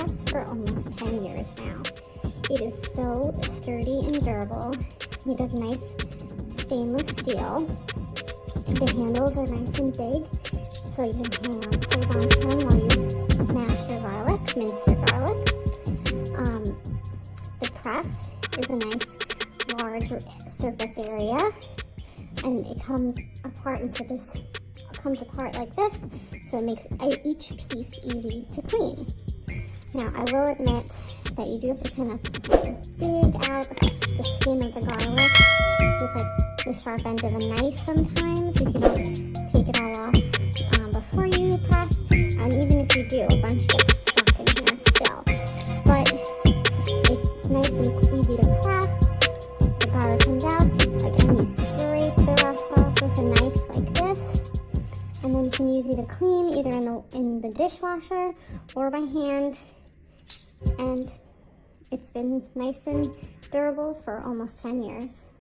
lasts for almost 10 years now. It is so sturdy and durable. Made of nice stainless steel. The handles are nice and big, so you can hold on to them while you smash your garlic, mince your garlic. The press is a nice large surface area, and it comes apart like this, so it makes each piece easy to clean. Now, I will admit that you do have to kind of dig out the skin of the garlic with like the sharp end of a knife sometimes if you don't take it all off before you press, and even if you do, a bunch gets stuck in here still. But it's nice and easy to press. The garlic comes out. Again, you scrape the rest off with a knife like this, and then you can use it to clean either in the dishwasher or by hand. And it's been nice and durable for almost 10 years.